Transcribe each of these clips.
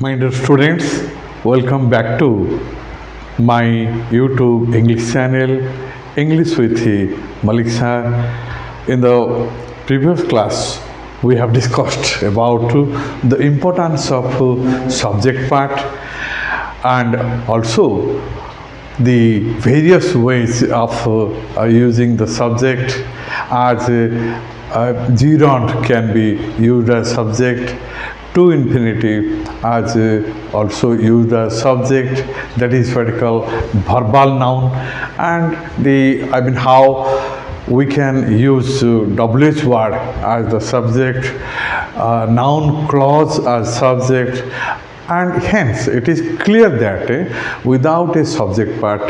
My dear students, welcome back to my YouTube English channel, English with Malik sir. In the previous class, we have discussed about the importance of subject part and also the various ways of using the subject as gerund can be used as subject, to infinitive as also used as subject, that is what we call verbal noun, and how we can use WH word as the subject, noun clause as subject, and hence it is clear that without a subject part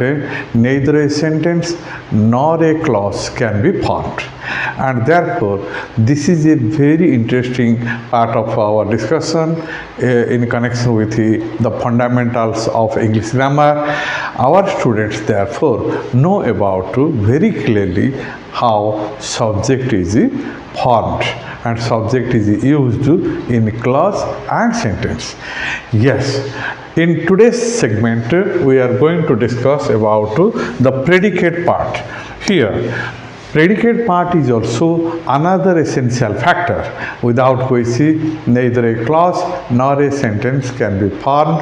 neither a sentence nor a clause can be formed, and therefore this is a very interesting part of our discussion in connection with the fundamentals of English grammar. Our students therefore know about very clearly how subject is formed and subject is used in clause and sentence. Yes, in today's segment we are going to discuss about the predicate part. Here, predicate part is also another essential factor without which neither a clause nor a sentence can be formed.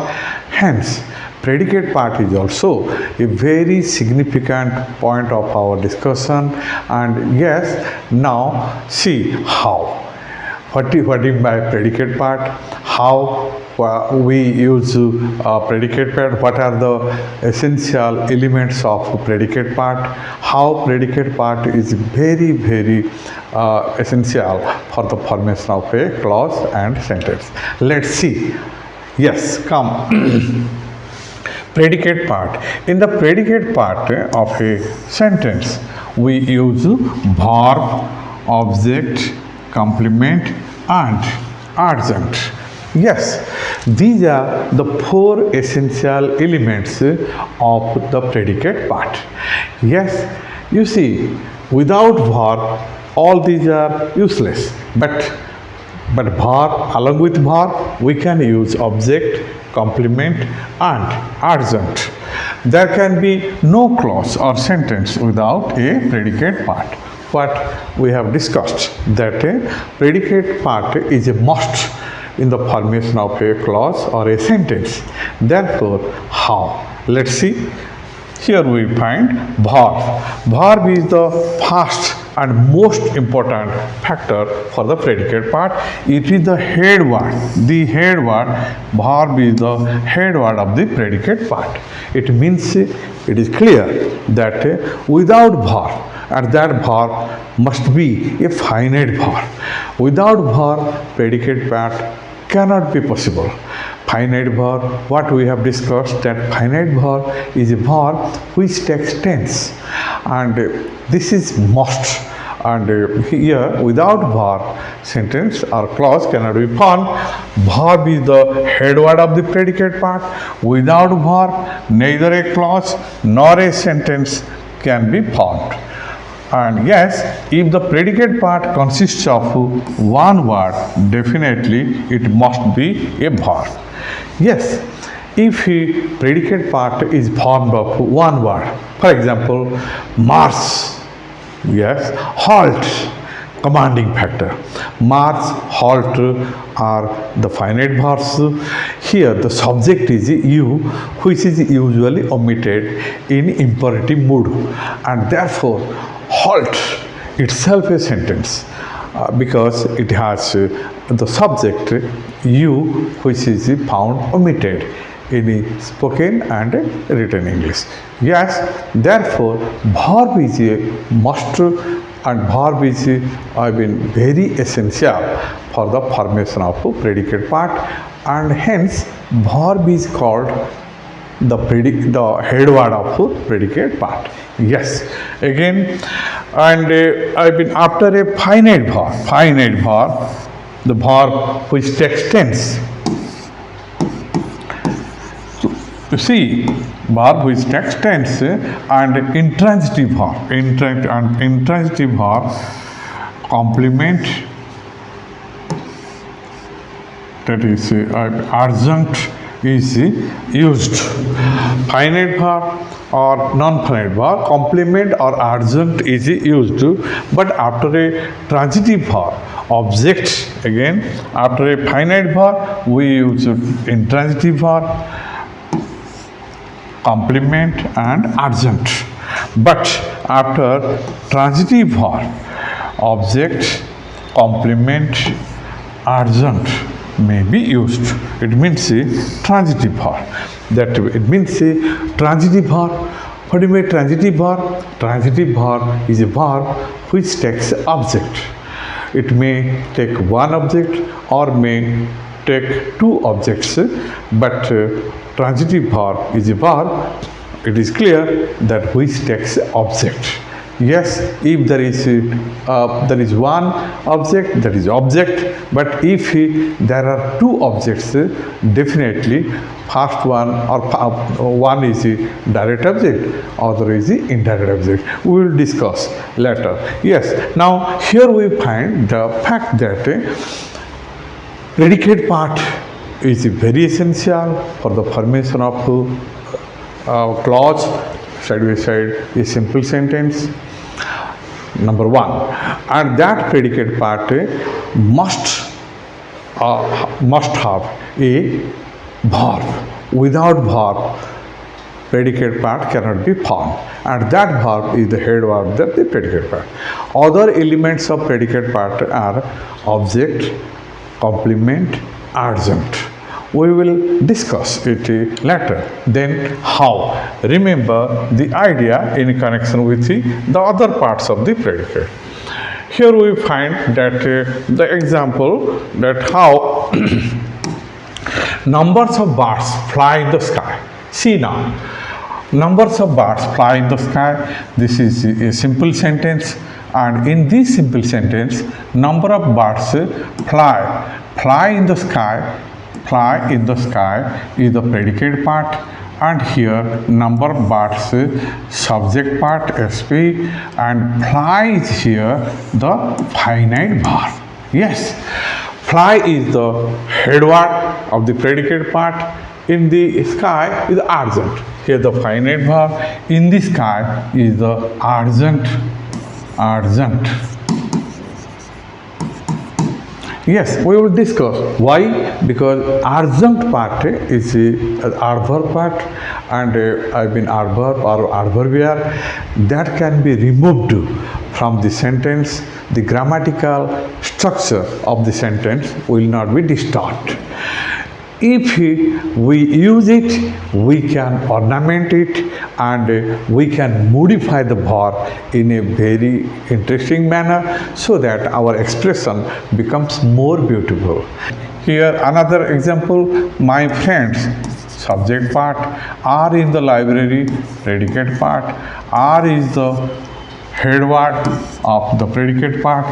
Hence, predicate part is also a very significant point of our discussion, and yes, now see how. What is by predicate part? How we use predicate part? What are the essential elements of predicate part? How predicate part is very essential for the formation of a clause and sentence. Let's see. Yes, come. Predicate part. In the predicate part of a sentence, we use verb, object, complement, and adjunct. Yes, these are the four essential elements of the predicate part. Yes, you see, without verb, all these are useless. But verb, along with verb, we can use object, complement, and adjunct. There can be no clause or sentence without a predicate part. What we have discussed, that a predicate part is a must in the formation of a clause or a sentence. Therefore, how? Let's see. Here we find verb. Verb is the first and most important factor for the predicate part. It is the head word. The head word, verb is the head word of the predicate part. It means it is clear that without verb, and that verb must be a finite verb. Without verb, predicate part cannot be possible. Finite verb, what we have discussed, that finite verb is a verb which takes tense, and this is must. And here, without verb, sentence or clause cannot be formed. Verb is the head word of the predicate part. Without verb, neither a clause nor a sentence can be formed. And yes, if the predicate part consists of one word, definitely it must be a verb. Yes, if a predicate part is formed of one word, for example, march, yes, halt, commanding factor. March, halt are the finite verbs. Here the subject is you, which is usually omitted in imperative mood, and therefore halt itself a sentence because it has the subject you, which is found omitted in spoken and written English. Yes, therefore verb is a must, and verb is very essential for the formation of predicate part, and hence verb is called the head word of predicate part. Yes, again, and after a finite verb, the verb which takes tense. So, you see, verb which takes tense and intransitive verb, complement, that is adjunct is used. Finite verb or non-finite verb, complement or adjunct is used, but after a transitive verb, object again, after a finite verb we use intransitive verb, complement and adjunct. But after transitive verb, object, complement, adjunct may be used. It means a transitive verb. That it means a transitive verb. What do you mean transitive verb? Transitive verb is a verb which takes object. It may take one object or may take two objects, but transitive verb is a verb, it is clear, that which takes object. Yes, if there is one object, that is object, but if there are two objects, definitely first one or one is a direct object, other is the indirect object. We will discuss later. Yes, now here we find the fact that predicate part is very essential for the formation of clause side by side a simple sentence. Number one, and that predicate part must have a verb. Without verb, predicate part cannot be formed, and that verb is the head verb of the predicate part. Other elements of predicate part are object, complement, adjunct. We will discuss it later. Then how? Remember the idea in connection with the other parts of the predicate. Here we find that the example that how numbers of birds fly in the sky. See now, numbers of birds fly in the sky. This is a simple sentence, and in this simple sentence, number of birds fly in the sky. Fly in the sky is the predicate part, and here number of birds subject part SP, and fly is here the finite verb. Yes, fly is the head word of the predicate part. In the sky is adjunct. Here the finite verb. In the sky is the adjunct. Yes, we will discuss why, because adjunct part is the adverb part, and adverb or adverbial that can be removed from the sentence. The grammatical structure of the sentence will not be disturbed. If we use it, we can ornament it, and we can modify the verb in a very interesting manner so that our expression becomes more beautiful. Here another example, my friends, subject part, are in the library, predicate part, are is the head word of the predicate part.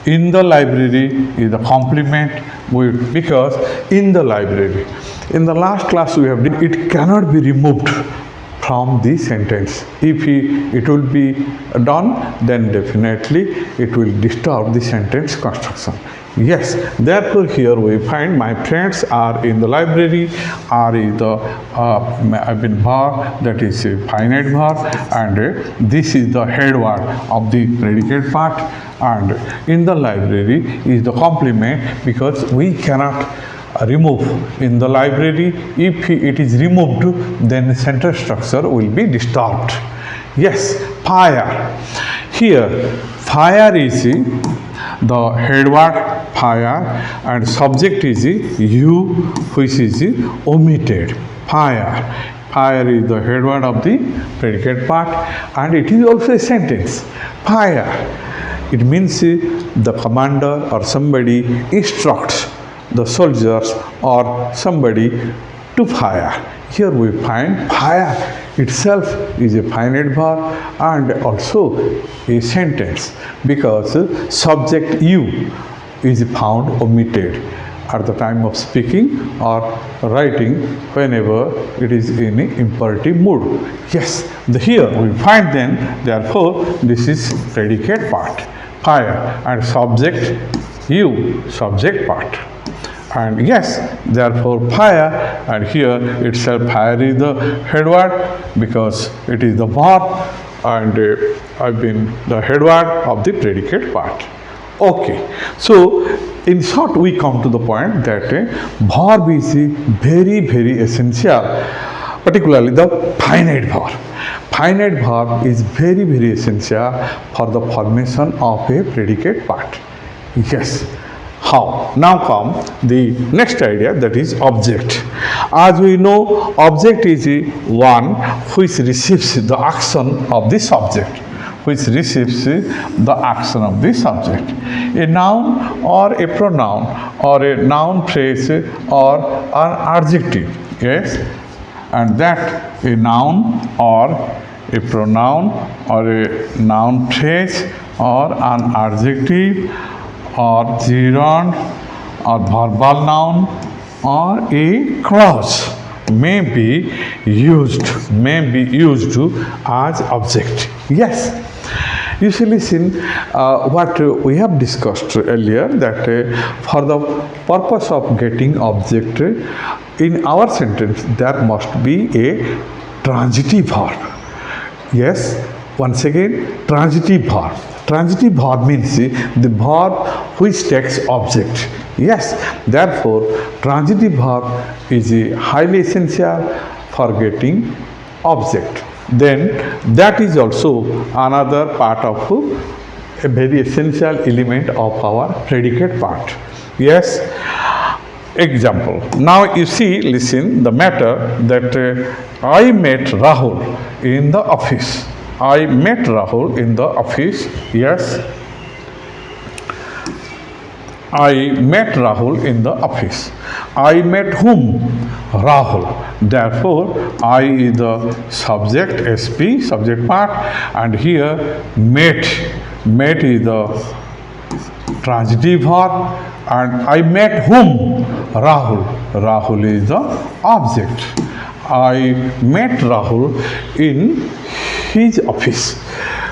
In the library is the complement, because in the library, in the last class we have done, it cannot be removed from the sentence. If it will be done, then definitely it will disturb the sentence construction. Yes, therefore here we find my friends are in the library, are is the verb, that is a finite verb, and this is the head word of the predicate part, and in the library is the complement, because we cannot remove in the library. If it is removed, then the sentence structure will be disturbed. Yes, fire. Here fire is the head word, fire, and subject is you, which is omitted. Fire is the head word of the predicate part, and it is also a sentence. Fire, it means the commander or somebody instructs the soldiers or somebody to fire. Here we find fire itself is a finite verb and also a sentence, because subject you is found omitted at the time of speaking or writing whenever it is in imperative mood. Yes, here we find then, therefore this is predicate part, fire, and subject you, subject part. and yes, therefore fire, and here itself fire is the head word because it is the verb, and I've been the head word of the predicate part. Okay, so in short we come to the point that verb is very essential, particularly the finite verb. Finite verb is very essential for the formation of a predicate part. Yes. How? Now come the next idea, that is object. As we know, object is one which receives the action of the subject, which receives the action of the subject. A noun or a pronoun or a noun phrase or an adjective. Yes, and that a noun or a pronoun or a noun phrase or an adjective or gerund or verbal noun or a clause may be used as object. Yes, you see, listen what we have discussed earlier, that for the purpose of getting object in our sentence there must be a transitive verb. Yes, once again, transitive verb. Transitive verb means the verb which takes object. Yes, therefore, transitive verb is highly essential for getting object. Then that is also another part of a very essential element of our predicate part. Yes. Example. Now you see, listen, the matter that I met Rahul in the office. I met Rahul in the office. Yes. I met Rahul in the office. I met whom? Rahul. Therefore, I is the subject, SP, subject part, and here met. Met is the transitive verb, and I met whom? Rahul. Rahul is the object. I met Rahul in his office.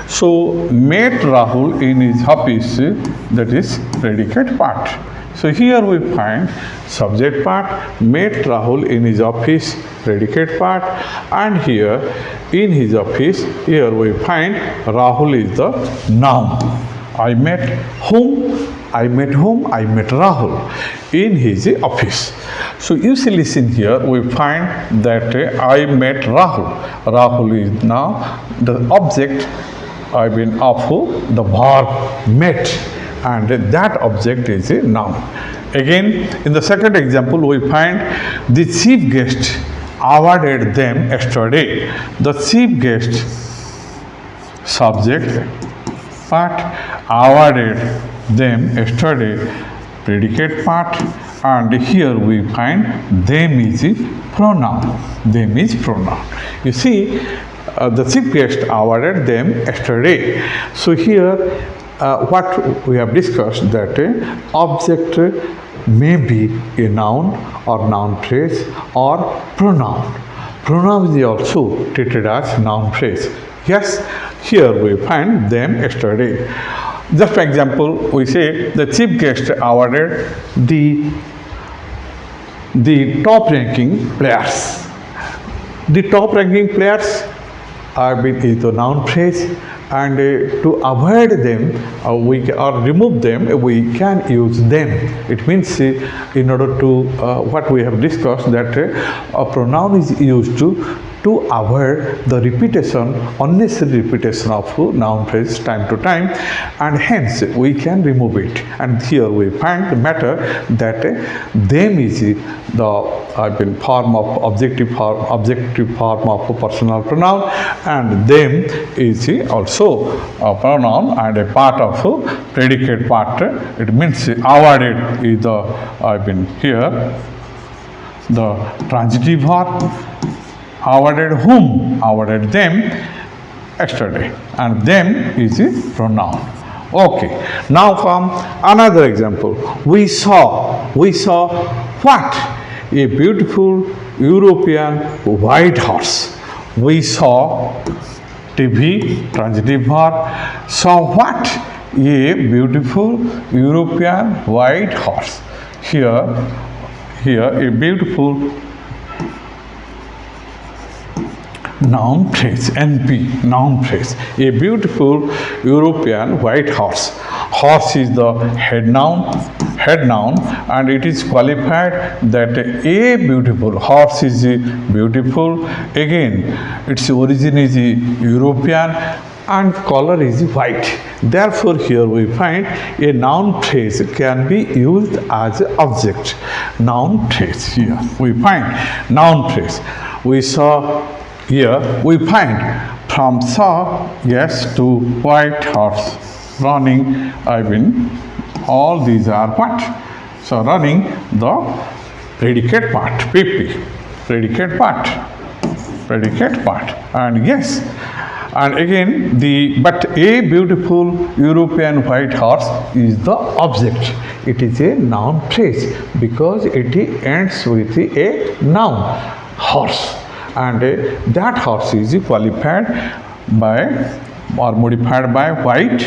So, met Rahul in his office, that is predicate part. So, here we find subject part, met Rahul in his office, predicate part, and here in his office, here we find Rahul is the noun. I met whom? I met whom? I met Rahul in his office. So you see, listen here, we find that I met Rahul. Rahul is now the object, I mean of the verb met, and that object is a noun. Again, in the second example, we find the chief guest awarded them yesterday. The chief guest, subject part, awarded them yesterday, predicate part, and here we find them is pronoun. Them is pronoun. You see, the chief guest awarded them yesterday. So here what we have discussed, that object may be a noun or noun phrase or pronoun. Pronoun is also treated as noun phrase. Yes, here we find them yesterday. Just for example, we say the chief guest awarded the top ranking players. The top ranking players is the noun phrase, and to avoid them or remove them, we can use them. It means in order to what we have discussed, that a pronoun is used to avoid the repetition, unnecessary repetition of noun phrase time to time, and hence we can remove it. And here we find the matter that them is the form of objective form of personal pronoun, and them is also a pronoun and a part of predicate part. It means awarded is the here the transitive verb. Awarded whom? Awarded them yesterday, and them is a pronoun. Okay, now come another example. We saw what? A beautiful European white horse. We saw TV, transitive verb. Saw what? A beautiful European white horse. Here here a beautiful noun phrase, NP, noun phrase. A beautiful European white horse. Horse is the head noun, and it is qualified that a beautiful horse is beautiful. Again, its origin is European and color is white. Therefore, here we find a noun phrase can be used as an object. Noun phrase, here we find noun phrase. We saw here we find from saw, yes, to white horse. Running, I mean, all these are what? So running, the predicate part, PP, predicate part, and yes, and again but a beautiful European white horse is the object. It is a noun phrase because it ends with a noun, horse, and that horse is qualified by or modified by white,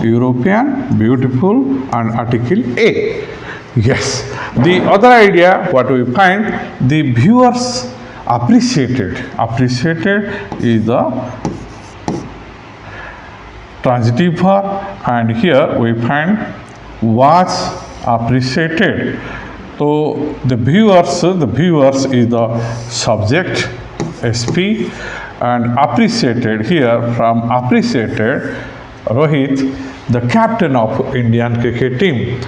European, beautiful, and article a. Yes, the other idea what we find, the viewers appreciated is the transitive verb, and here we find was appreciated. So the viewers is the subject, SP, and appreciated, here from appreciated, Rohit, the captain of Indian cricket team,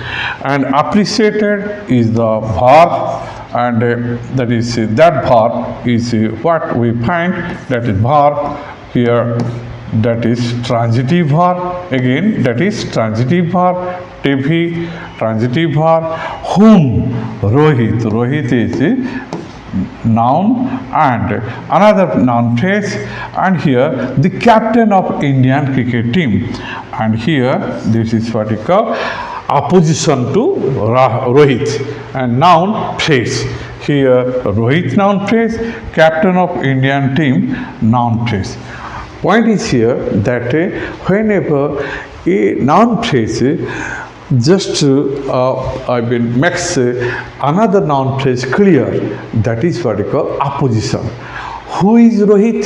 and appreciated is the verb, and that verb is what we find, that is verb here, that is transitive verb. Again, that is transitive verb, TV, transitive verb. Whom? Rohit is noun, and another noun phrase, and here the captain of Indian cricket team, and here this is what we call opposition to Rohit, and noun phrase. Here Rohit noun phrase, captain of Indian team noun phrase. Point is here that whenever a noun phrase just makes another noun phrase clear, that is what we call opposition. Who is Rohit?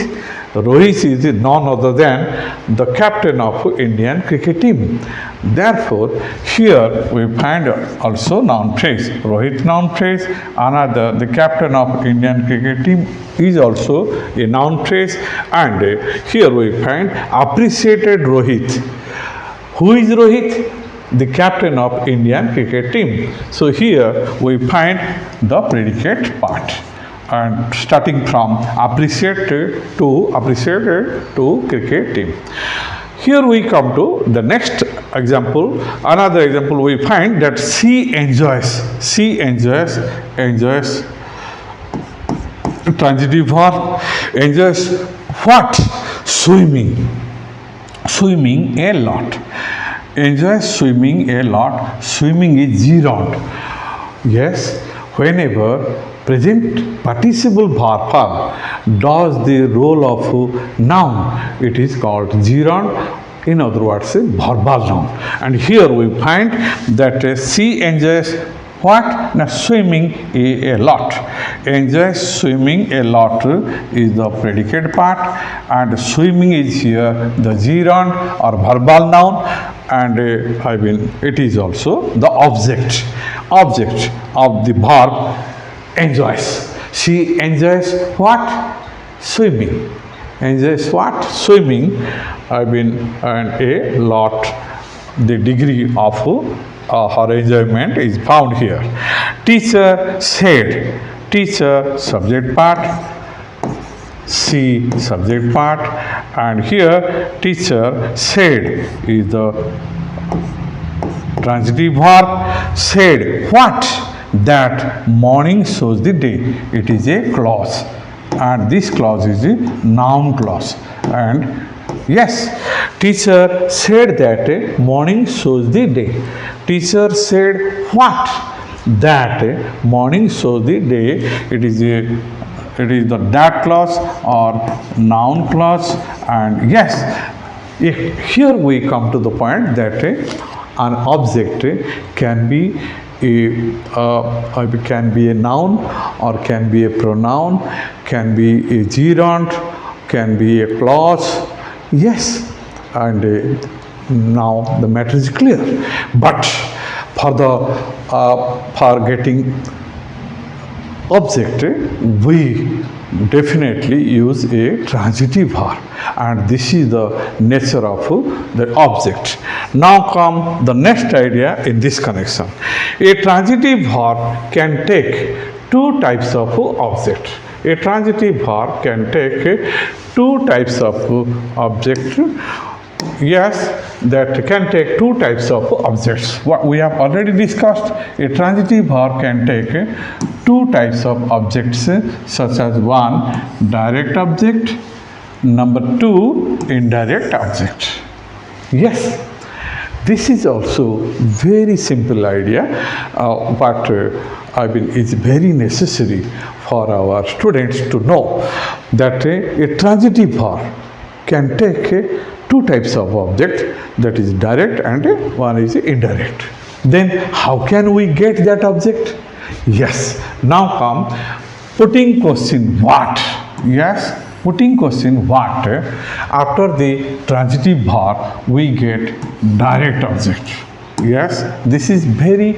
Rohit is none other than the captain of Indian cricket team. Therefore, here we find also noun phrase, Rohit noun phrase, another the captain of Indian cricket team is also a noun phrase, and here we find appreciated Rohit. Who is Rohit? The captain of Indian cricket team. So here we find the predicate part, and starting from appreciated to cricket team. Here we come to the next example. Another example we find that she enjoys transitive verb, enjoys what? Swimming a lot. Enjoys swimming a lot. Swimming is gerund. Yes, whenever present participle verb does the role of noun, it is called gerund. In other words, a verbal noun. And here we find that she enjoys what? Now, swimming a lot. Enjoys swimming a lot is the predicate part, and swimming is here the gerund or verbal noun, and it is also the object of the verb enjoys. She enjoys what? Swimming. Enjoys what? Swimming. And a lot. The degree of her enjoyment is found here. Teacher said. Teacher subject part. C subject part, and here teacher said is the transitive verb. Said what? That morning shows the day. It is a clause, and this clause is a noun clause. And yes, teacher said that morning shows the day. Teacher said what? That morning shows the day. It is the that clause or noun clause. And yes, here we come to the point that an object can be can be a noun or can be a pronoun, can be a gerund, can be a clause. Yes, and now the matter is clear. But for getting object, we definitely use a transitive verb, and this is the nature of the object. Now come the next idea in this connection. A transitive verb can take two types of object. A transitive verb can take two types of object. Yes, that can take two types of objects. What we have already discussed, a transitive verb can take two types of objects, such as one, direct object, number two, indirect object. Yes, this is also very simple idea, but it's very necessary for our students to know that a transitive verb can take two types of object, that is direct and one is indirect. Then how can we get that object? Yes, now come putting question what. Yes, putting question what, after the transitive verb we get direct object. Yes, this is very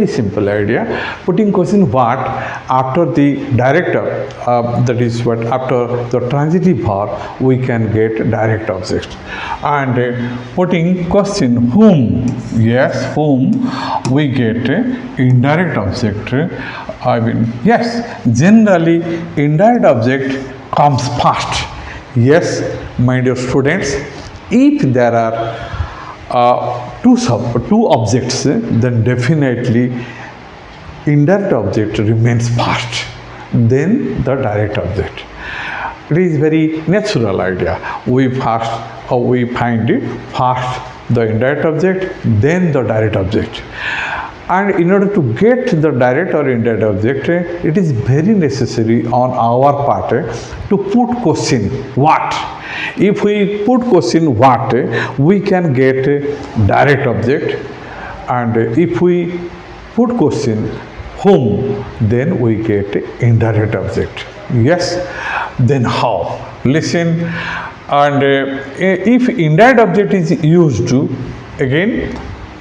simple idea. Putting question what after the director, that is what, after the transitive verb we can get direct object. And putting question whom, yes, whom, we get indirect object. Yes, generally indirect object comes first. Yes, my dear students, if there are two objects, then definitely indirect object remains first, then the direct object. It is very natural idea. We find first the indirect object, then the direct object. And in order to get the direct or indirect object, it is very necessary on our part to put question what. If we put question what, we can get direct object, and if we put question whom, then we get indirect object. Yes, then how? Listen, and if indirect object is used, again,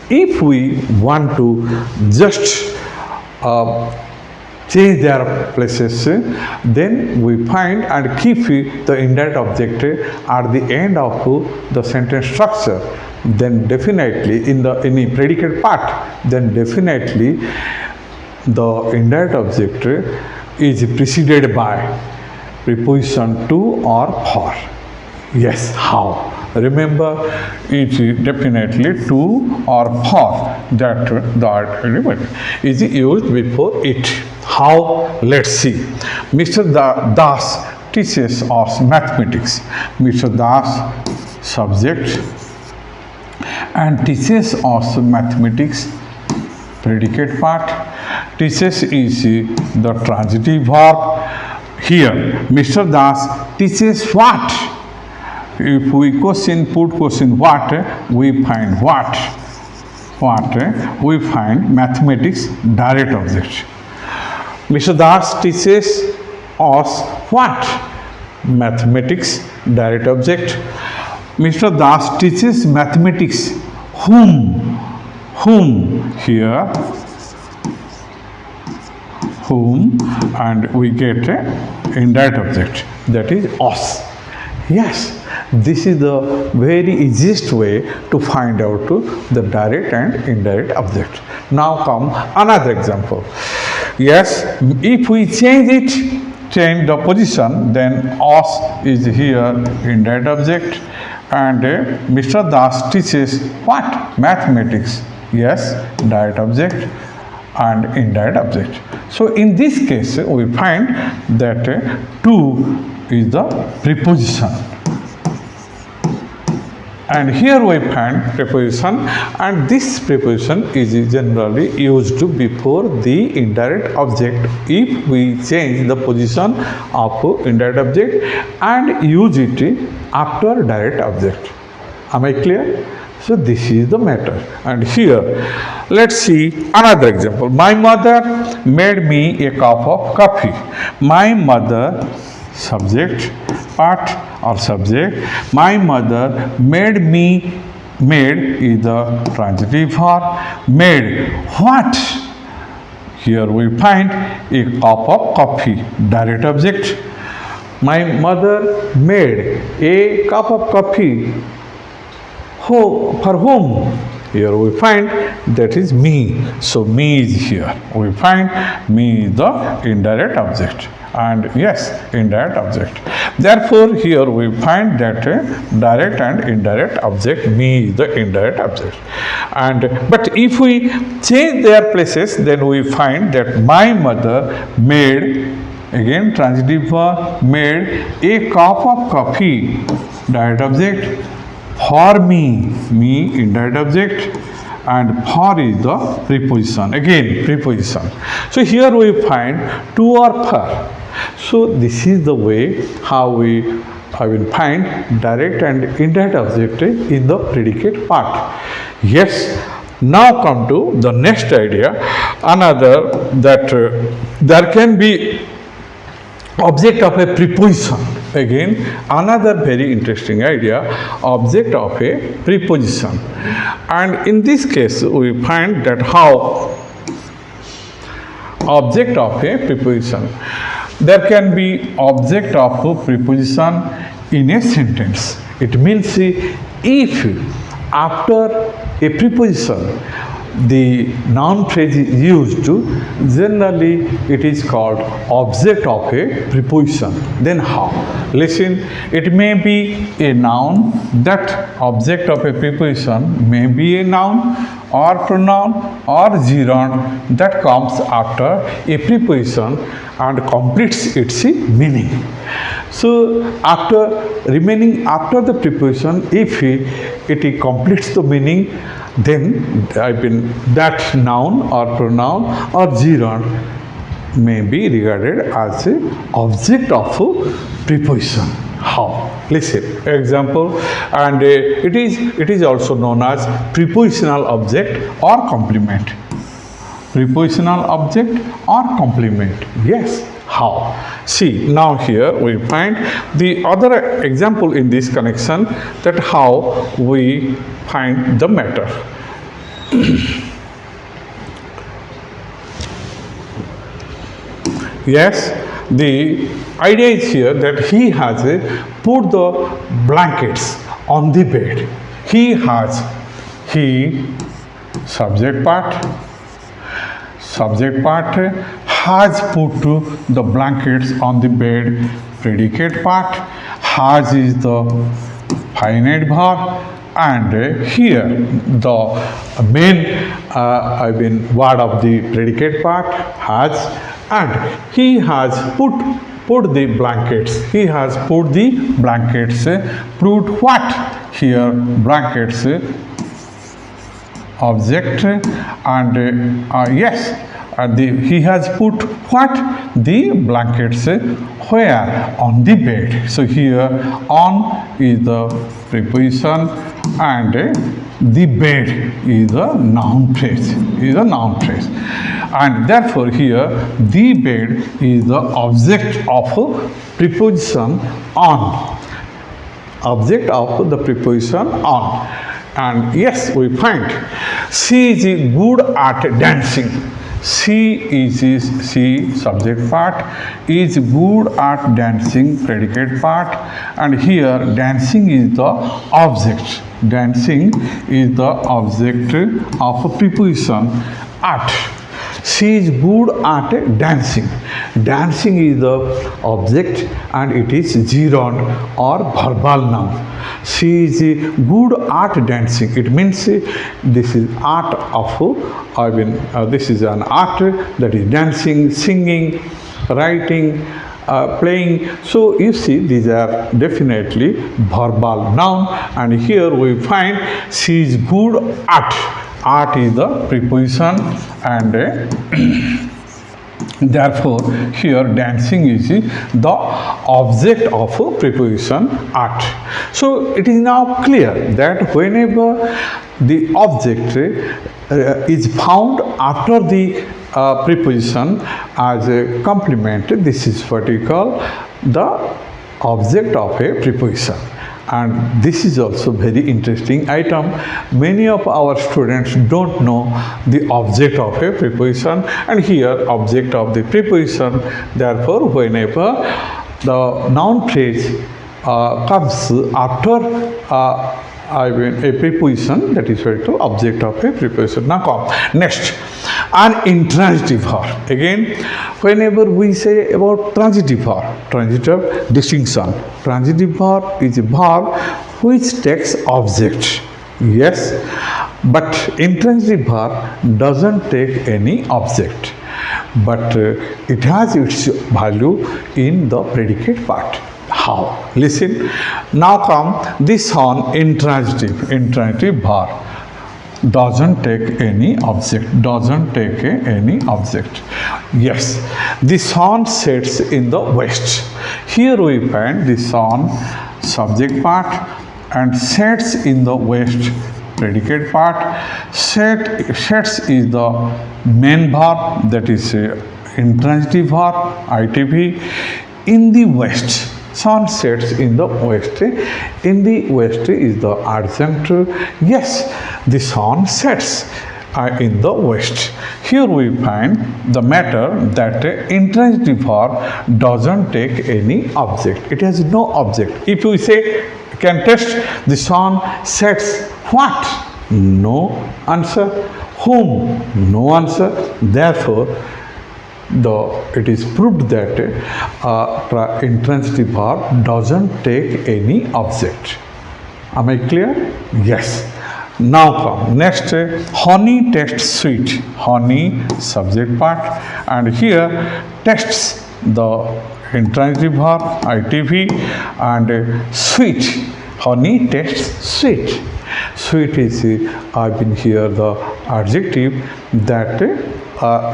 if we want to just change their places, then we find and keep the indirect object at the end of the sentence structure. Then definitely in any predicate part, then definitely the indirect object is preceded by preposition to or for. Yes, how? Remember, it is definitely to or for that element is used before it. How? Let's see. Mr. Das teaches us mathematics. Mr. Das, subject, and teaches us mathematics, predicate part. Teaches is the transitive verb. Here, Mr. Das teaches what? If we put question what, we find what? We find mathematics direct object. Mr. Das teaches us what? Mathematics direct object. Mr. Das teaches mathematics whom? Here, whom, and we get indirect object, that is us. Yes, this is the very easiest way to find out the direct and indirect object. Now come another example. Yes, if we change the position, then us is here indirect object, and Mr. Das teaches what? Mathematics. Yes, direct object and indirect object. So in this case, we find that to is the preposition, and here we find preposition, and this preposition is generally used before the indirect object if we change the position of indirect object and use it after direct object. Am I clear? So this is the matter. And here, let's see another example. My mother made me a cup of coffee. My mother, subject part or subject. My mother made me. Made is the transitive verb. Made what? Here we find a cup of coffee, direct object. My mother made a cup of coffee. For whom? Here we find that is me. So me is here. We find me is the indirect object. And yes, indirect object. Therefore, here we find that direct and indirect object, me is the indirect object. But if we change their places, then we find that my mother made, again transitive verb, made a cup of coffee, direct object, for me, indirect object, and for is the preposition, again preposition. So here we find to or for. So this is the way how we will find direct and indirect object in the predicate part. Yes, now come to the next idea, another that there can be object of a preposition. Again, another very interesting idea, object of a preposition. And in this case, we find that how object of a preposition. There can be object of a preposition in a sentence. It means if after a preposition the noun phrase is used, generally it is called object of a preposition. Then how? Listen, it may be a noun, that object of a preposition may be a noun or pronoun or gerund that comes after a preposition and completes its meaning. So after the preposition, if it completes the meaning, then that noun or pronoun or gerund may be regarded as an object of preposition. How? Listen, example, and it is also known as prepositional object or complement. Prepositional object or complement. Yes. How? See, now here we find the other example in this connection, that how we find the matter. Yes, the idea is here that he has put the blankets on the bed. He, subject part, has put the blankets on the bed, predicate part. Has is the finite verb, and here the main word of the predicate part, has, and he has put the blankets. He has put the blankets. Put what? Here blankets object, and yes. He has put what? The blankets where? On the bed. So here on is the preposition and the bed is a noun phrase. And therefore here the bed is the object of preposition on. Object of the preposition on. And yes, we find she is good at dancing. She subject part, is good at dancing, predicate part, and here dancing is the object. Dancing is the object of a preposition at. She is good at dancing. Dancing is the object and it is gerund or verbal noun. She is good at dancing. It means this is art of, this is an art, that is dancing, singing, writing, playing. So you see, these are definitely verbal noun, and here we find she is good at. Art is the preposition, and Therefore, here dancing is the object of a preposition art. So it is now clear that whenever the object is found after the preposition as a complement, this is what we call the object of a preposition. And this is also very interesting item. Many of our students don't know the object of a preposition, and here object of the preposition. Therefore, whenever the noun phrase comes after a preposition, that is where to object of a preposition. Now come next, an intransitive verb. Again, whenever we say about transitive verb, transitive distinction. Transitive verb is a verb which takes object. Yes, but intransitive verb doesn't take any object, but it has its value in the predicate part. How? Listen. Now come this on intransitive verb. Doesn't take any object. Doesn't take any object. Yes, the sun sets in the west. Here we find the sun subject part and sets in the west predicate part. Sets is the main verb, that is intransitive verb, ITV. In the west, sun sets in the west. In the west is the adjunct. Yes, the sun sets in the west. Here we find the matter that intransitive verb doesn't take any object. It has no object. If we say, can test, the sun sets what? No answer. Whom? No answer. Therefore, it is proved that intransitive verb doesn't take any object. Am I clear? Yes. Now come next, honey tastes sweet. Honey subject part, and here tastes the intransitive verb ITV, and sweet. Honey tastes sweet. Sweet is I've been here the adjective that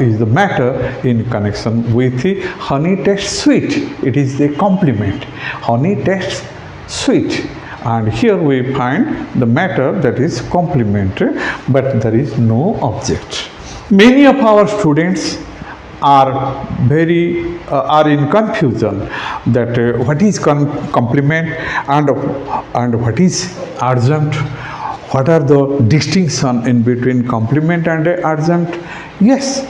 is the matter in connection with the honey tastes sweet. It is the complement. Honey tastes sweet. And here we find the matter that is complementary, but there is no object. Many of our students are in confusion that what is complement and what is adjunct. What are the distinction in between complement and adjunct? Yes,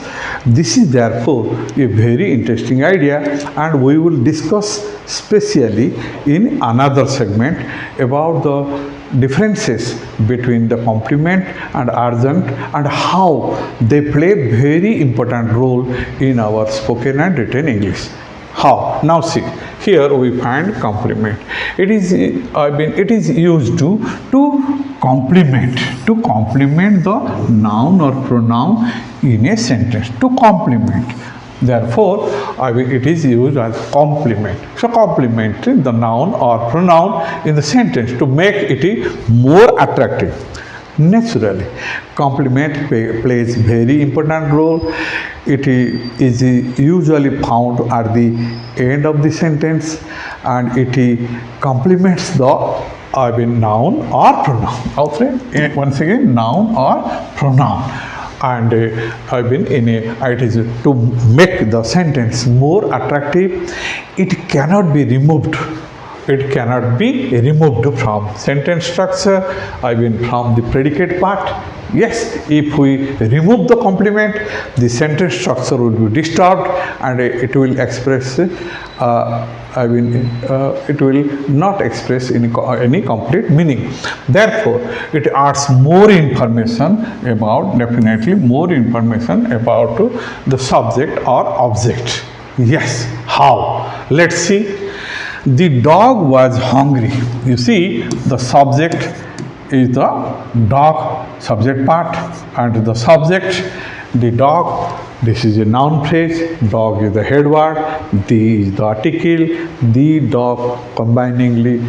this is therefore a very interesting idea, and we will discuss specially in another segment about the differences between the complement and adjunct and how they play very important role in our spoken and written English. How? Now see, here we find complement. It is used to complement the noun or pronoun in a sentence, to complement. Therefore, it is used as complement. So, complement the noun or pronoun in the sentence to make it more attractive. Naturally, complement plays very important role. It is usually found at the end of the sentence, and it complements the noun or pronoun. Okay, once again, noun or pronoun. And it is to make the sentence more attractive. It cannot be removed. It cannot be removed from sentence structure, from the predicate part. Yes, if we remove the complement, the sentence structure will be disturbed and it will express, it will not express any complete meaning. Therefore, it adds more information about, definitely more information about the subject or object. Yes, how? Let's see. The dog was hungry. You see, the subject is the dog subject part, and the subject, the dog. This is a noun phrase. Dog is the head word. The is the article. The dog combiningly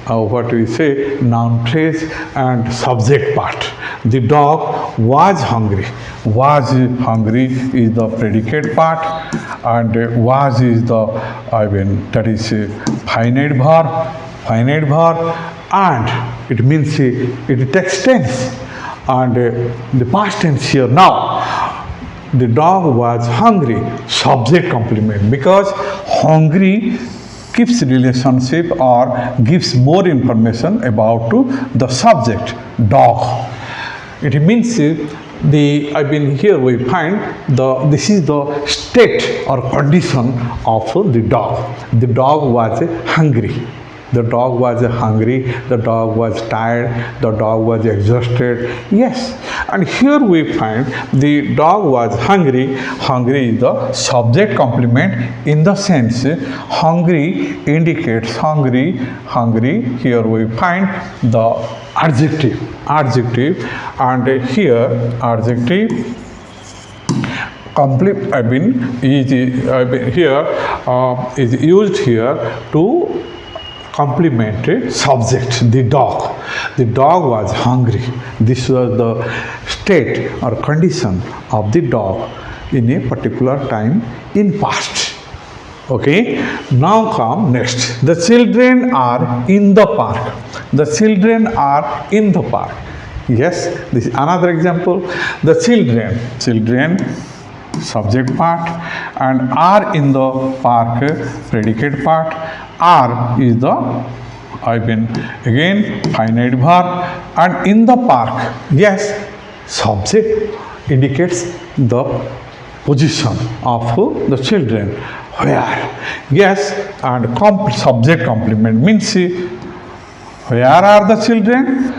what we say, noun phrase and subject part. The dog was hungry. Was hungry is the predicate part, and was is the, that is finite verb. Finite verb, and it means it takes tense, and the past tense here now. The dog was hungry, subject complement, because hungry keeps relationship or gives more information about to the subject, dog. It means here we find this is the state or condition of the dog. The dog was hungry. The dog was hungry, the dog was tired, the dog was exhausted. Yes, and here we find the dog was hungry. Hungry is the subject complement, in the sense hungry indicates hungry. Here we find the adjective, and here adjective is used here to complement subject, the dog. The dog was hungry. This was the state or condition of the dog in a particular time in past. Okay, now come next. The children are in the park. The children are in the park. Yes, this is another example. The children subject part, and are in the park predicate part. Are is the again finite verb, and in the park, yes, subject indicates the position of the children. Where? Yes, and subject complement means where are the children?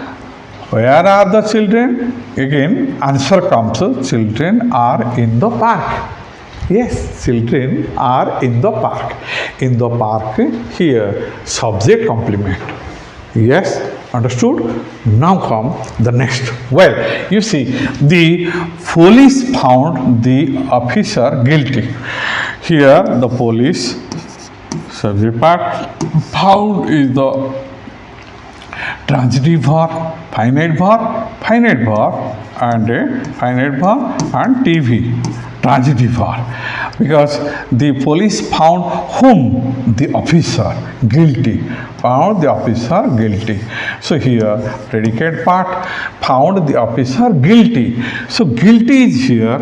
Where are the children? Again, answer comes, children are in the park. Yes, children are in the park. In the park, here, subject complement. Yes, understood? Now come the next. Well, you see, the police found the officer guilty. Here, the police, subject part, found is the transitive verb, finite verb, and TV, transitive verb. Because the police found whom? The officer guilty. Found the officer guilty. So here, predicate part, found the officer guilty. So guilty is here,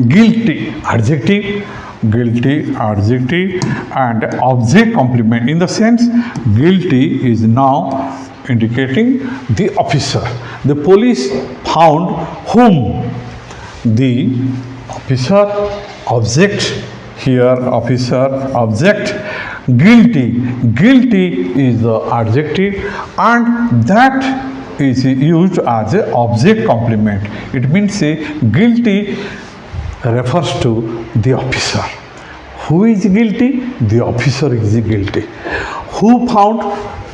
guilty, adjective, and object complement. In the sense, guilty is now indicating the officer. The police found whom? The officer, object, here officer, object, guilty. Guilty is the adjective, and that is used as an object complement. It means guilty refers to the officer. Who is guilty? The officer is guilty. Who found?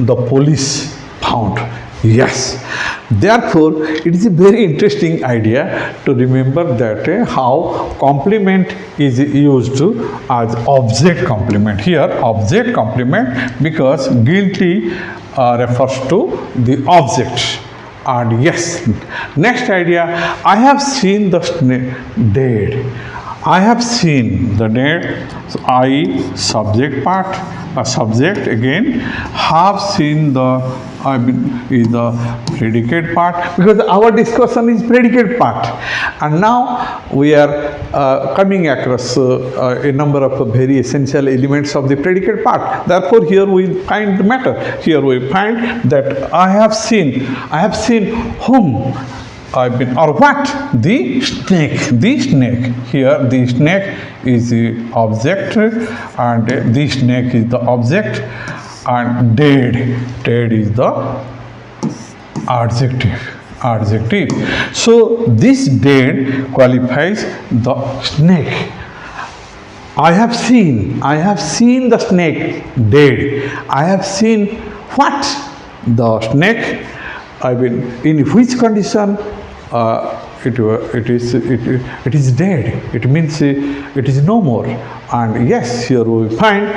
The police found. Yes. Therefore, it is a very interesting idea to remember that how complement is used as object complement. Here, object complement, because guilty refers to the object. And yes, next idea, I have seen the dead. I have seen the dead. So I, subject part, subject again, have seen the is the predicate part, because our discussion is predicate part, and now we are coming across a number of very essential elements of the predicate part. Therefore, here we find the matter. Here we find that I have seen whom? Or what? The snake. The snake. Here the snake is the object, and the snake is the object, and dead is the adjective. So this dead qualifies the snake. I have seen the snake dead. I have seen what? The snake. In which condition? It is dead. It means it is no more. And yes, here we find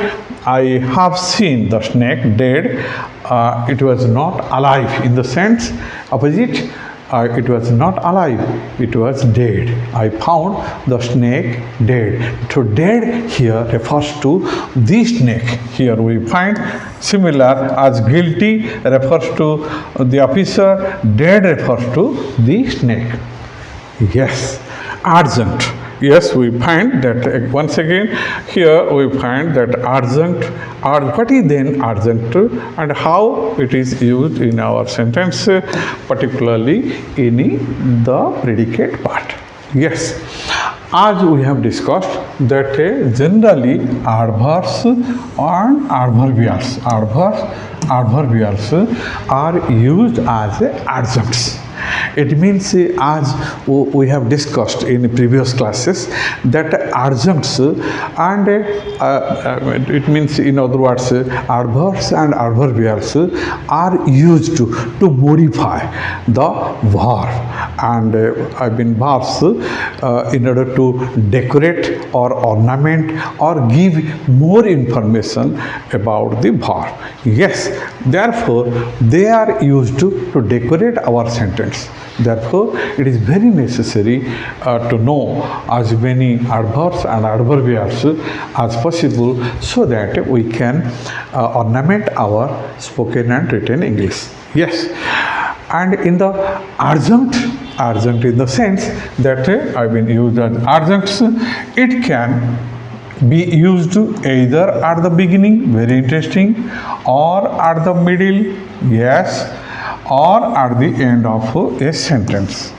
I have seen the snake dead. It was not alive in the sense opposite. It was not alive, it was dead. I found the snake dead. So dead here refers to the snake. Here we find similar as guilty refers to the officer, dead refers to the snake. Yes, urgent. Yes, we find that once again here we find that urgent, or what is then urgent and how it is used in our sentence, particularly in the predicate part. Yes, as we have discussed that generally adverbs and adverbials are used as adjuncts. It means, as we have discussed in previous classes, that adjuncts and it means, in other words, adverbs and adverbials are used to modify the verb, and verbs in order to decorate or ornament or give more information about the verb. Yes, therefore they are used to decorate our sentence. Therefore, it is very necessary to know as many adverbs and adverbials as possible so that we can ornament our spoken and written English. Yes, and in the adjunct in the sense that used as adjuncts, it can be used either at the beginning, very interesting, or at the middle, yes, or at the end of a sentence.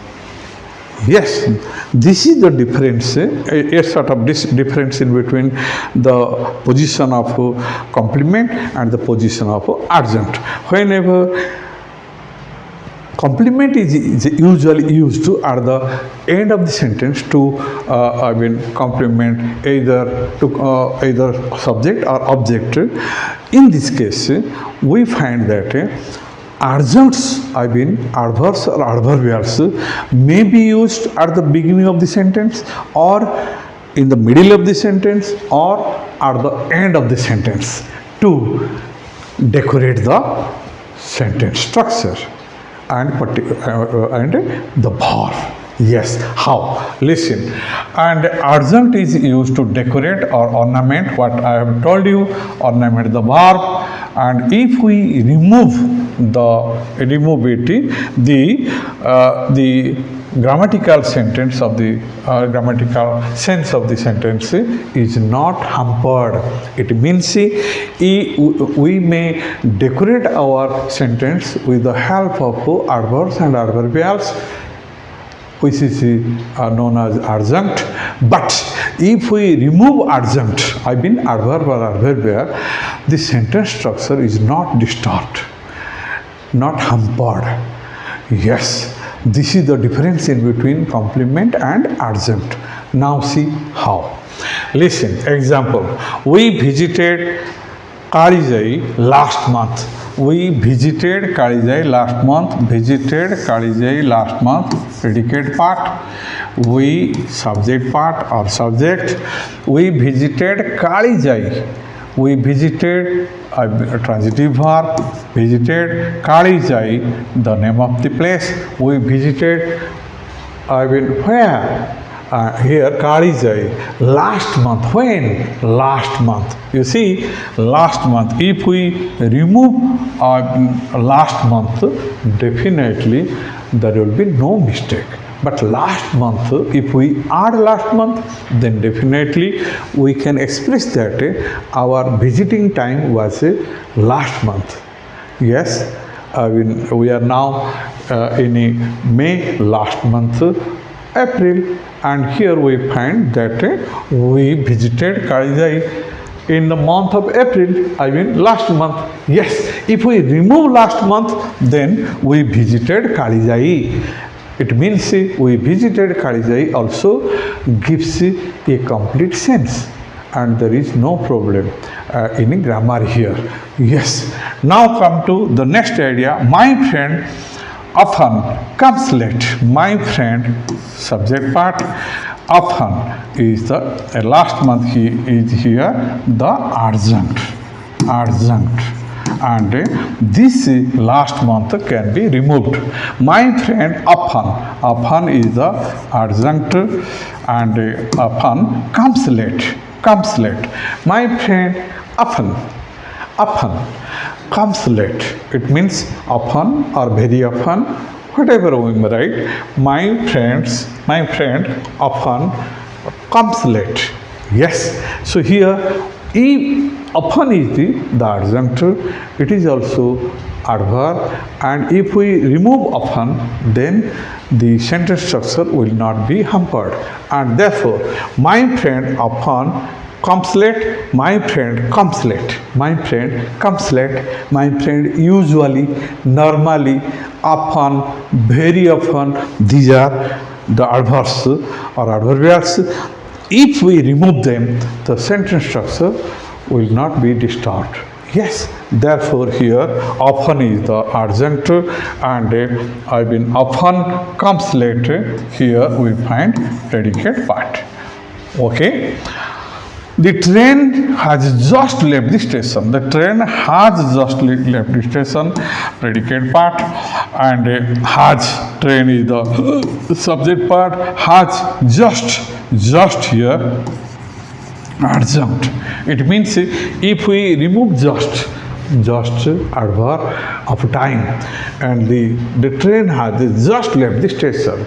Yes, this is the difference, a sort of difference in between the position of complement and the position of adjunct. Whenever complement is usually used at the end of the sentence to complement either subject or object. In this case, we find that adjuncts, adverbs or adverbials may be used at the beginning of the sentence, or in the middle of the sentence, or at the end of the sentence to decorate the sentence structure and the verb. Yes, how? Listen. And adjunct is used to decorate or ornament, what I have told you, ornament the verb. And if we remove the grammatical sentence of the grammatical sense of the sentence is not hampered. It means we may decorate our sentence with the help of adverbs and adverbials, which is known as adjunct. But if we remove adjunct, adverb or adverbial, the sentence structure is not disturbed, not hampered. Yes, this is the difference in between complement and adjunct. Now see how. Listen, example. We visited Kalijai last month. We visited Kalijai last month. Visited Kalijai last month. Predicate part. We subject part or subject. We visited Kalijai. We visited a transitive verb. Visited Kalijai, the name of the place. We visited. Where? Here Kalijai last month. When? Last month. You see, last month. If we remove last month, definitely there will be no mistake. But last month, if we add last month, then definitely we can express that our visiting time was last month. Yes, we are now in May, last month, April, and here we find that we visited Kalijai in the month of April, last month. Yes, if we remove last month, then we visited Kalijai. It means we visited Kalijai also gives a complete sense, and there is no problem in grammar here. Yes. Now come to the next idea. My friend often comes late. My friend, subject part, often is the last month he is here, the adjunct. adjunct, and this last month can be removed. My friend often is the adjunct, and often comes late. My friend often comes late. It means often or very often, whatever we may write. My friend often comes late. Yes. So here, if often is the adjunct, it is also adverb, and if we remove often, then the sentence structure will not be hampered, and therefore my friend often comes late, my friend comes late, my friend comes late, my friend usually, normally, often, very often. These are the adverbs or adverbials. If we remove them, the sentence structure will not be disturbed. Yes, therefore here often is the adjunct, and I mean often comes late. Here we find predicate part. Okay. The train has just left the station. The train has just left the station, predicate part, and has, train is the subject part, has just here, adjunct. It means if we remove just adverb of time, and the train has just left the station,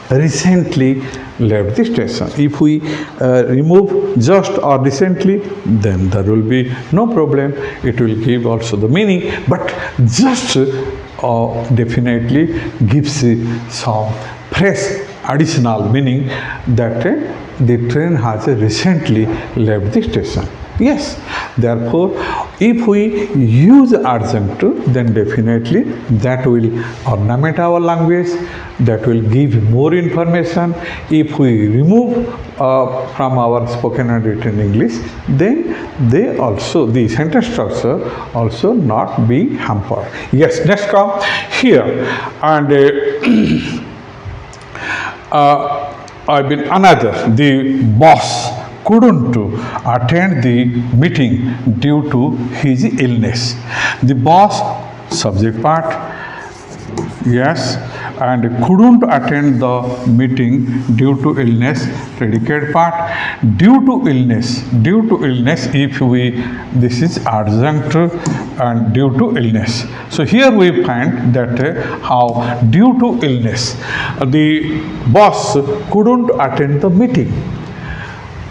recently left the station. If we remove just or recently, then there will be no problem. It will give also the meaning, but just definitely gives some fresh additional meaning that the train has recently left the station. Yes, therefore, if we use adjunct, then definitely that will ornament our language, that will give more information. If we remove from our spoken and written English, then they also, the sentence structure also not be hampered. Yes, next come here, and I mean another, the boss couldn't attend the meeting due to his illness. The boss, subject part, yes, and couldn't attend the meeting due to illness, predicate part. Due to illness, if we, this is adjunct, and due to illness. So here we find that how due to illness the boss couldn't attend the meeting.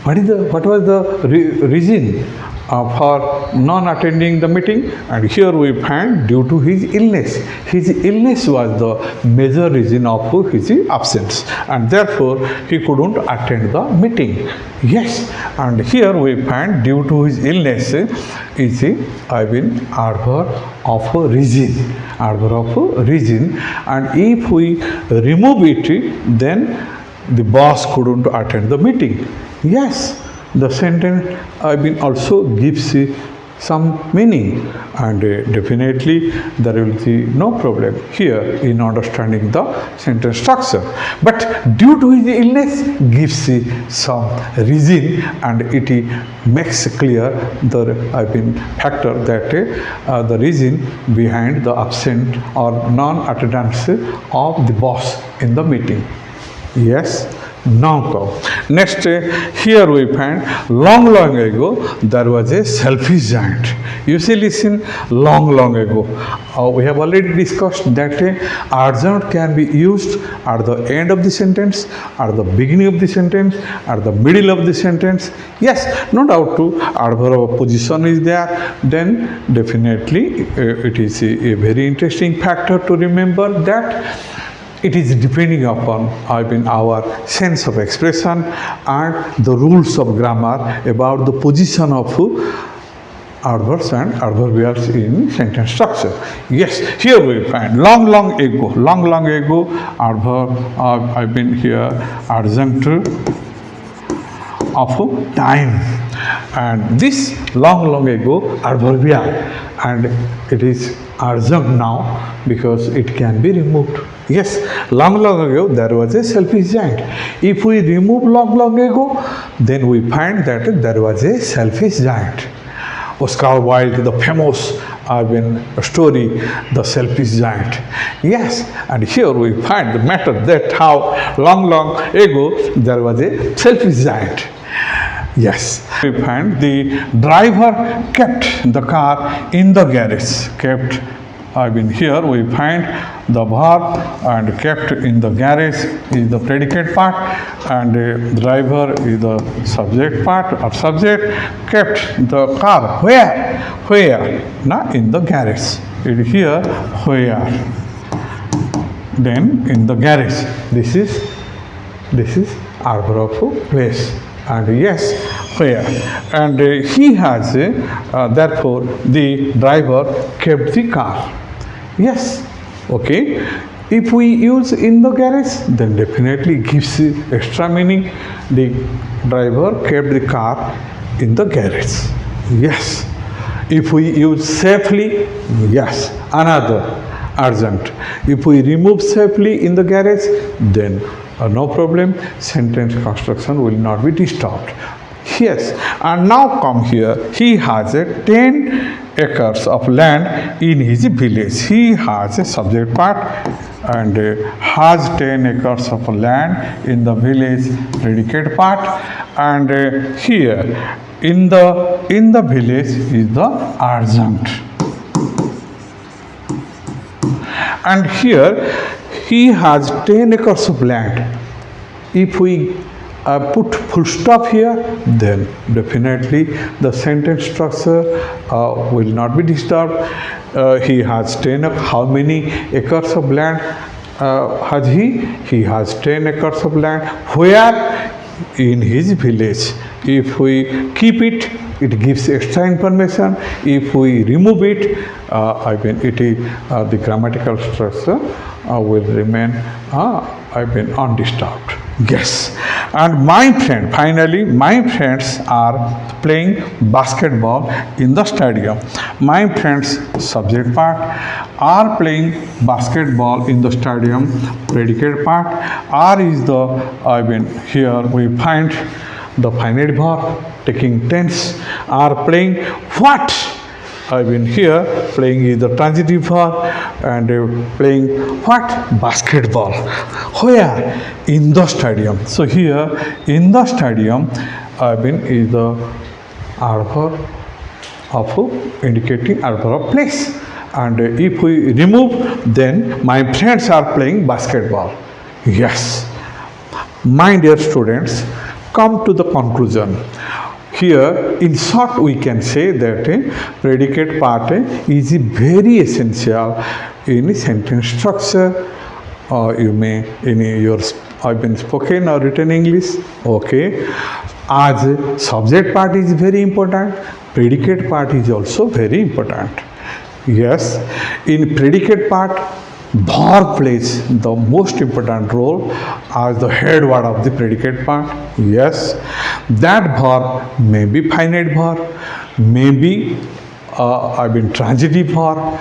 What was the reason for non-attending the meeting? And here we find due to his illness. His illness was the major reason of his absence, and therefore he couldn't attend the meeting. Yes, and here we find due to his illness is adverb of reason. Adverb of reason, and if we remove it, then the boss couldn't attend the meeting. Yes, the sentence also gives some meaning, and definitely there will be no problem here in understanding the sentence structure. But due to his illness gives some reason, and it makes clear the factor that the reason behind the absent or non-attendance of the boss in the meeting. Yes. Now come. Next, here we find long ago there was a selfish giant. You see, listen, long ago. We have already discussed that adjunct can be used at the end of the sentence, at the beginning of the sentence, at the middle of the sentence. Yes, no doubt to adverb of position is there. Then definitely it is a very interesting factor to remember that it is depending upon our sense of expression and the rules of grammar about the position of adverbs and adverbials in sentence structure. Yes, here we find long ago adverb here adjunct of time, and this long ago adverbial, and it is adjunct now because it can be removed. Yes, long ago there was a selfish giant. If we remove long ago, then we find that there was a selfish giant. Oscar Wilde, the famous story, The Selfish Giant. Yes, and here we find the matter that how long ago there was a selfish giant. Yes, we find the driver kept the car in the garage. Here we find the verb and kept in the garage is the predicate part, and driver is the subject part or subject. Kept the car where? Not in the garage. It here where. Then in the garage. This is arbor of place. And yes, where? And he has, therefore, the driver kept the car. Yes, okay. If we use in the garage, then definitely gives extra meaning. The driver kept the car in the garage. Yes. If we use safely, yes, another urgent. If we remove safely in the garage, then no problem, sentence construction will not be disturbed. Yes, and now come here. He has a 10 acres of land in his village. He has a subject part and has 10 acres of land in the village, predicate part, and here in the village is the urgent. And here he has 10 acres of land. If we put full stop here, then definitely the sentence structure will not be disturbed. He has 10. How many acres of land has he? He has 10 acres of land. Where? In his village. If we keep it, it gives extra information. If we remove it, it is the grammatical structure will remain undisturbed. Yes. And my friends are playing basketball in the stadium. My friends, subject part, are playing basketball in the stadium, predicate part. Are is the, here we find the finite verb taking tense. Are playing what? Here playing is the transitive verb and playing what? Basketball. Where? In the stadium. So here in the stadium is the adverb of indicating adverb of place. And if we remove, then my friends are playing basketball. Yes. My dear students, come to the conclusion. Here, in short, we can say that predicate part is very essential in sentence structure. You may in your spoken or written English. Okay, as subject part is very important, predicate part is also very important. Yes, in predicate part, verb plays the most important role as the head word of the predicate part. Yes, that verb may be finite verb, may be transitive verb,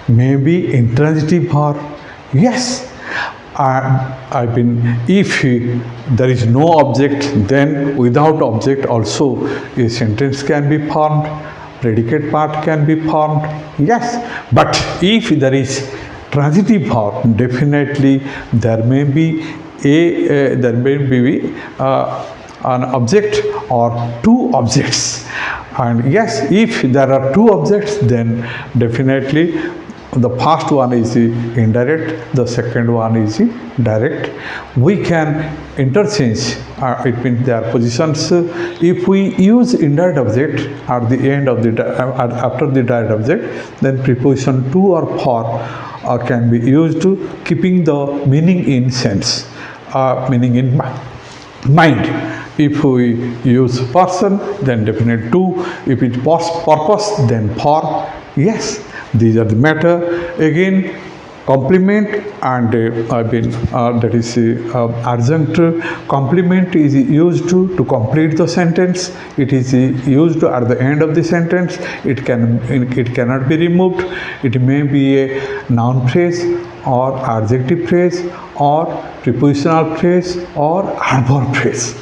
may be intransitive verb. Yes, if there is no object, then without object also a sentence can be formed, predicate part can be formed. Yes, but if there is transitive verb, definitely there may be an object or two objects. And yes, if there are two objects, then definitely the first one is indirect, the second one is direct. We can interchange, it means their positions. If we use indirect object at the end of the after the direct object, then preposition to or for can be used to keeping the meaning in sense, meaning in mind. If we use person, then definitely to. If it was purpose, then for. Yes, these are the matter. Again, complement and that is urgent complement is used to complete the sentence. It is used at the end of the sentence. It cannot be removed. It may be a noun phrase or adjective phrase or prepositional phrase or adverb phrase.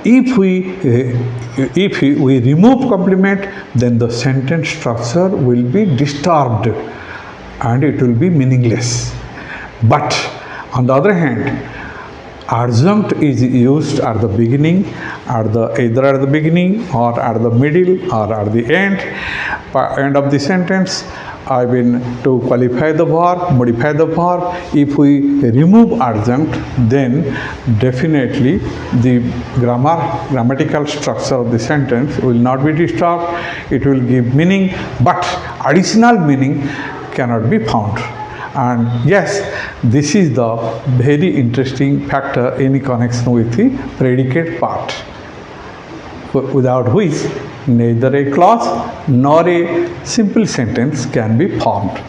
If we remove complement, then the sentence structure will be disturbed and it will be meaningless. But on the other hand, adjunct is used at the beginning, either at the beginning or at the middle or at the end of the sentence. I mean, to qualify the verb, modify the verb. If we remove adjunct, then definitely the grammatical structure of the sentence will not be disturbed. It will give meaning, but additional meaning cannot be found. And yes, this is the very interesting factor in connection with the predicate part, without which neither a clause nor a simple sentence can be formed.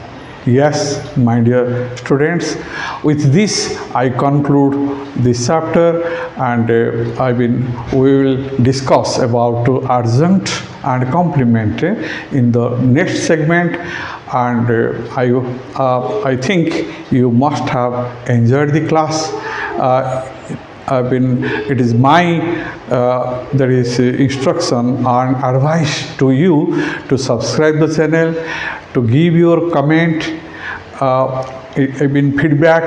Yes, my dear students, with this I conclude this chapter, and we will discuss about adjunct and complement in the next segment. And I think you must have enjoyed the class. It is my instruction and advice to you to subscribe the channel, to give your comment, feedback.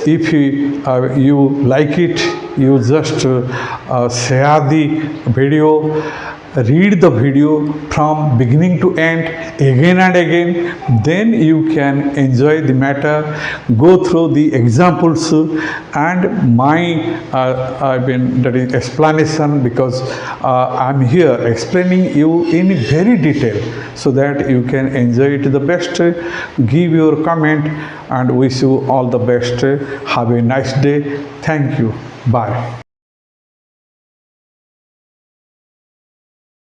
If you like it, you just share the video, read the video from beginning to end again and again. Then you can enjoy the matter, go through the examples and my explanation, because I'm here explaining you in very detail so that you can enjoy it the best. Give your comment and wish you all the best. Have a nice day. Thank you. Bye.